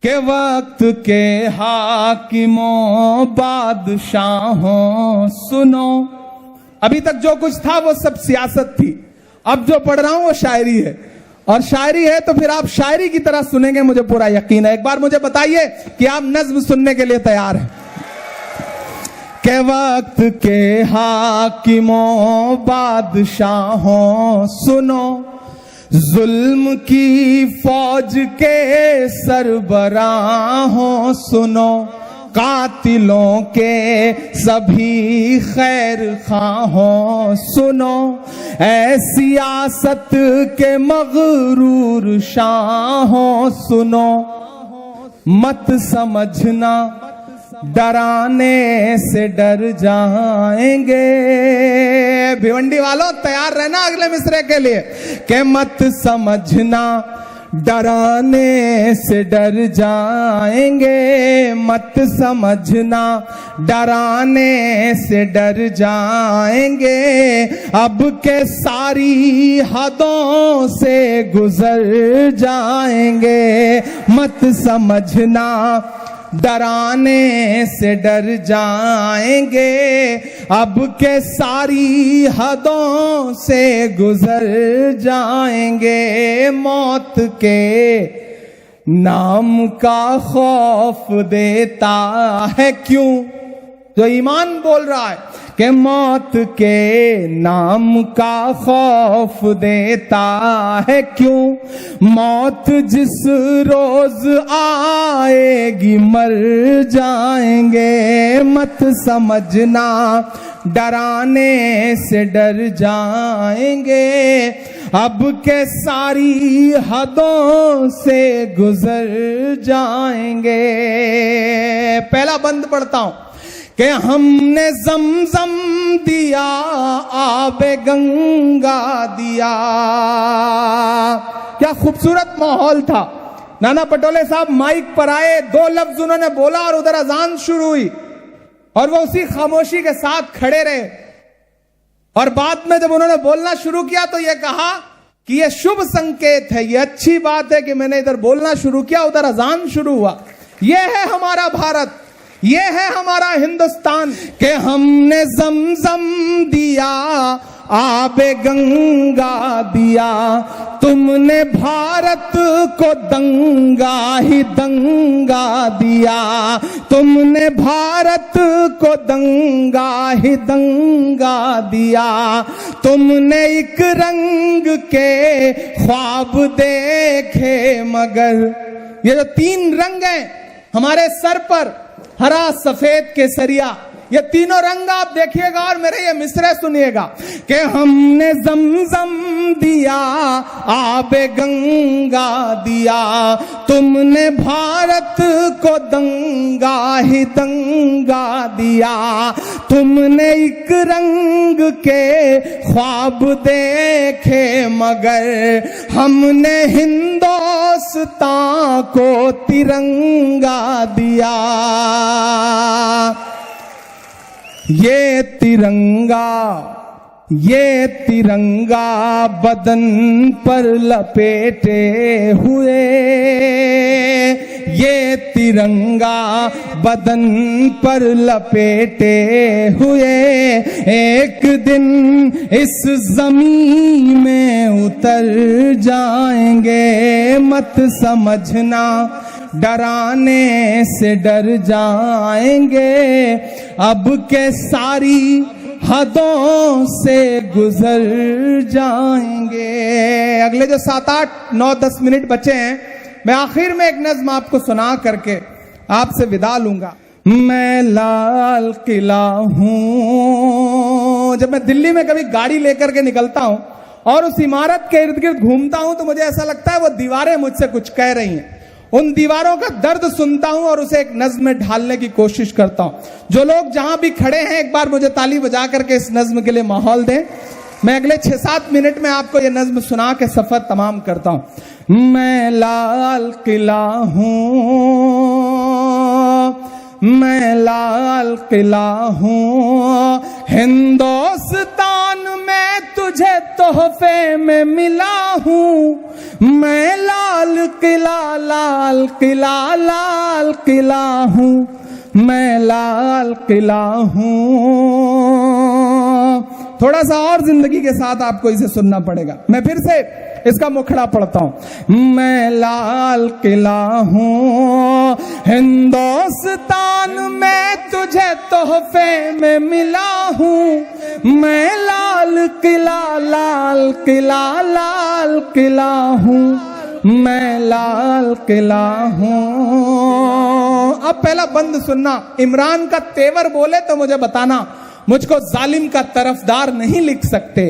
के वक्त के हाकिमों बादशाहों सुनो। अभी तक जो कुछ था वो सब सियासत थी, अब जो पढ़ रहा हूं वो शायरी है, और शायरी है तो फिर आप शायरी की तरह सुनेंगे, मुझे पूरा यकीन है। एक बार मुझे बताइए कि आप नज्म सुनने के लिए तैयार हैं। के वक्त के हाकिमों बादशाहों सुनो, जुल्म की फौज के सरबराहों सुनो, कातिलों के सभी खैर खाहों सुनो, ऐ सियासत के मगरूर शाहों सुनो, मत समझना डराने से डर जाएंगे। भिवंडी वालों तैयार रहना अगले मिसरे के लिए, कि मत समझना डराने से डर जाएंगे, मत समझना डराने से डर जाएंगे, अब के सारी हदों से गुजर जाएंगे, मत समझना डराने से डर जाएंगे, अब के सारी हदों से गुजर जाएंगे, मौत के नाम का खौफ देता है क्यों। जो ईमान बोल रहा है कि मौत के नाम का खौफ देता है क्यों, मौत जिस रोज आएगी मर जाएंगे, मत समझना डराने से डर जाएंगे, अब के सारी हदों से गुजर जाएंगे। पहला बंद पढ़ता हूं कि हमने ज़मज़म दिया, आबे गंगा दिया। क्या खूबसूरत माहौल था। नाना पटोले साहब माइक पर आए, दो लफ्ज उन्होंने बोला और उधर अजान शुरू हुई, और वो उसी खामोशी के साथ खड़े रहे, और बाद में जब उन्होंने बोलना शुरू किया तो ये कहा कि ये शुभ संकेत है, ये अच्छी बात है कि मैंने इधर बोलना शुरू किया, उधर अजान शुरू हुआ। ये है हमारा भारत, ये है हमारा हिंदुस्तान, कि हमने ज़मज़म दिया, आबे गंगा दिया, तुमने भारत को दंगा ही दंगा दिया, तुमने भारत को दंगा ही दंगा दिया, तुमने एक रंग के ख्वाब देखे मगर। ये जो तीन रंग हैं हमारे सर पर, हरा सफेद केसरिया, ये तीनों रंग आप देखिएगा और मेरे ये मिसरे सुनिएगा कि हमने ज़मज़म दिया, आबे गंगा दिया, तुमने भारत को दंगा ही दंगा दिया, तुमने एक रंग के ख्वाब देखे मगर, हमने हिंदुस्तान को तिरंगा दिया। ये तिरंगा बदन पर लपेटे हुए, ये तिरंगा बदन पर लपेटे हुए, एक दिन इस जमीन में उतर जाएंगे, मत समझना डराने से डर जाएंगे, अब के सारी हदों से गुजर जाएंगे। अगले जो 7, 8, 9, 10 मिनट बचे हैं, मैं आखिर में एक नज्म आपको सुना करके आपसे विदा लूंगा। मैं लाल किला हूं। जब मैं दिल्ली में कभी गाड़ी लेकर के निकलता हूं और उस इमारत के इर्द गिर्द घूमता हूं तो मुझे ऐसा लगता है वो दीवारें मुझसे कुछ कह रही हैं। उन दीवारों का दर्द सुनता हूं और उसे एक नज्म में ढालने की कोशिश करता हूं। जो लोग जहां भी खड़े हैं एक बार मुझे ताली बजा करके इस नज्म के लिए माहौल दें। मैं अगले 6-7 मिनट में आपको ये नज्म सुना के सफर तमाम करता हूं। मैं लाल किला हूं, मैं लाल किला हूं, हिंदुस्तान में तुझे तोहफे में मिला हूँ। मैं लाल किला लाल किला लाल किला हूँ, मैं लाल किला हूँ। थोड़ा सा और जिंदगी के साथ आपको इसे सुनना पड़ेगा। मैं फिर से इसका मुखड़ा पढ़ता हूं। मैं लाल किला हूँ हिंदुस्तान में तुझे तोहफे में मिला हूँ। मैं लाल किला लाल किला लाल किला हूँ, मैं लाल किला हूँ। अब पहला बंद सुनना। इमरान का तेवर बोले तो मुझे बताना। मुझको जालिम का तरफदार नहीं लिख सकते,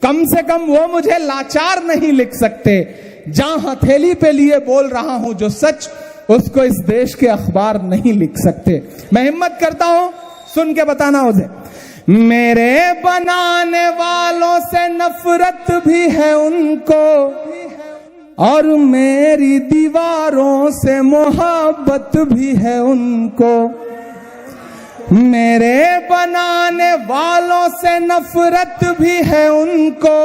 कम से कम वो मुझे लाचार नहीं लिख सकते। जहां हथेली पे लिए बोल रहा हूं जो सच, उसको इस देश के अखबार नहीं लिख सकते। मैं हिम्मत करता हूं, सुन के बताना मुझे। मेरे बनाने वालों से नफरत भी है उनको, और मेरी दीवारों से मोहब्बत भी है उनको। मेरे बनाने वालों से नफरत भी है उनको,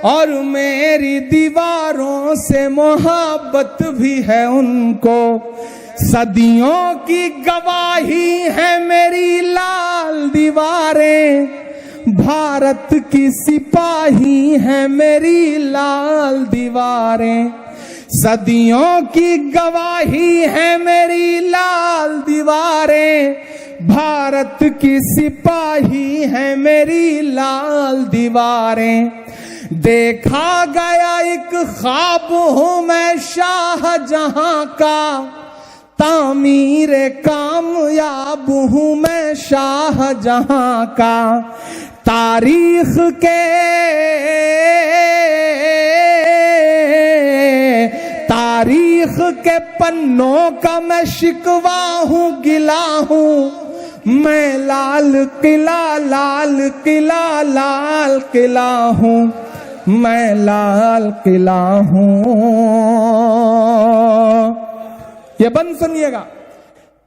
और मेरी दीवारों से मोहब्बत भी है उनको। सदियों की गवाही है मेरी लाल दीवारें, भारत की सिपाही है मेरी लाल दीवारें। सदियों की गवाही है मेरी लाल दीवारें, भारत की सिपाही है मेरी लाल दीवारें। देखा गया एक ख्वाब हूँ मैं शाहजहां का, तामीर कामयाब हूँ मैं शाहजहां का। तारीख के पन्नों का मैं शिकवा हूँ गिला हूँ। मैं लाल किला लाल किला लाल किला हूँ, मैं लाल किला हूँ। ये बंद सुनिएगा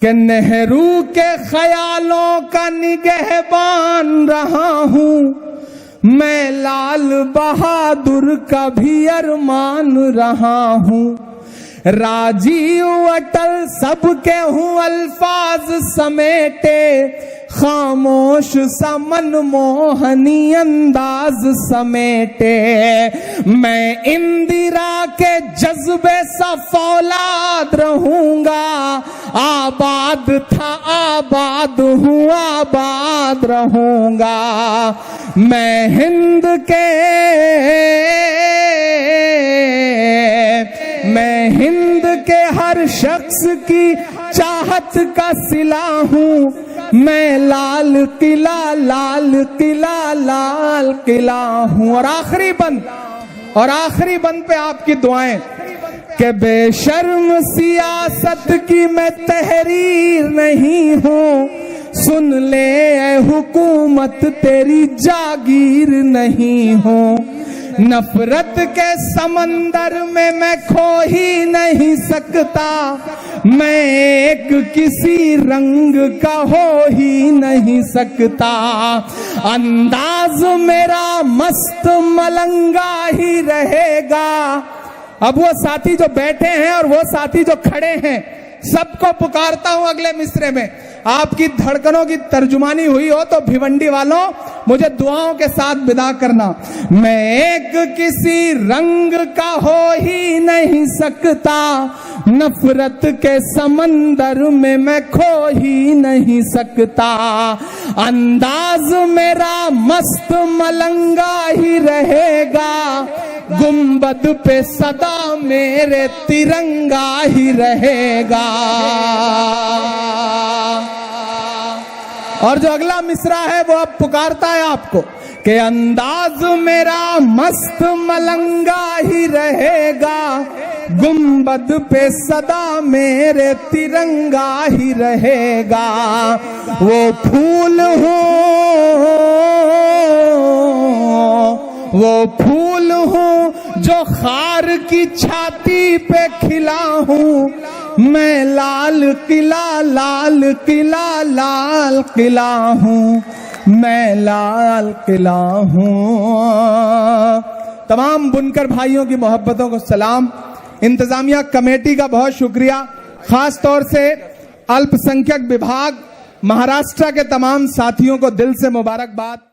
कि नेहरू के ख्यालों का निगहबान रहा हूँ। मैं लाल बहादुर का भी अरमान रहा हूँ। राजीव अटल सबके हूँ अल्फाज समेटे, खामोश सा मनमोहनी अंदाज समेटे। मैं इंदिरा के जज्बे सा फौलाद रहूंगा, आबाद था आबाद हूँ आबाद रहूंगा। मैं हिंद के हर शख्स की चाहत का सिला हूँ। मैं लाल किला लाल किला लाल किला हूँ। और आखिरी बंद पे आपकी दुआएं कि बेशर्म सियासत की मैं तहरीर नहीं हूँ। सुन ले ऐ हुकूमत तेरी जागीर नहीं हूँ। नफरत के समंदर में मैं खो ही नहीं सकता, मैं एक किसी रंग का हो ही नहीं सकता। अंदाज मेरा मस्त मलंगा ही रहेगा। अब वो साथी जो बैठे हैं और वो साथी जो खड़े हैं, सबको पुकारता हूं अगले मिसरे में। आपकी धड़कनों की तर्जुमानी हुई हो तो भिवंडी वालों मुझे दुआओं के साथ विदा करना। मैं एक किसी रंग का हो ही नहीं सकता, नफरत के समंदर में मैं खो ही नहीं सकता। अंदाज मेरा मस्त मलंगा ही रहेगा, गुंबद पे सदा मेरे तिरंगा ही रहेगा। और जो अगला मिसरा है वो अब पुकारता है आपको कि अंदाज मेरा मस्त मलंगा ही रहेगा, गुंबद पे सदा मेरे तिरंगा ही रहेगा। वो फूल हूँ जो खार की छाती पे खिला हूँ। मैं लाल किला लाल किला लाल किला हूँ, मैं लाल किला हूं। तमाम बुनकर भाइयों की मोहब्बतों को सलाम। इंतजामिया कमेटी का बहुत शुक्रिया, खास तौर से अल्पसंख्यक विभाग महाराष्ट्र के तमाम साथियों को दिल से मुबारकबाद।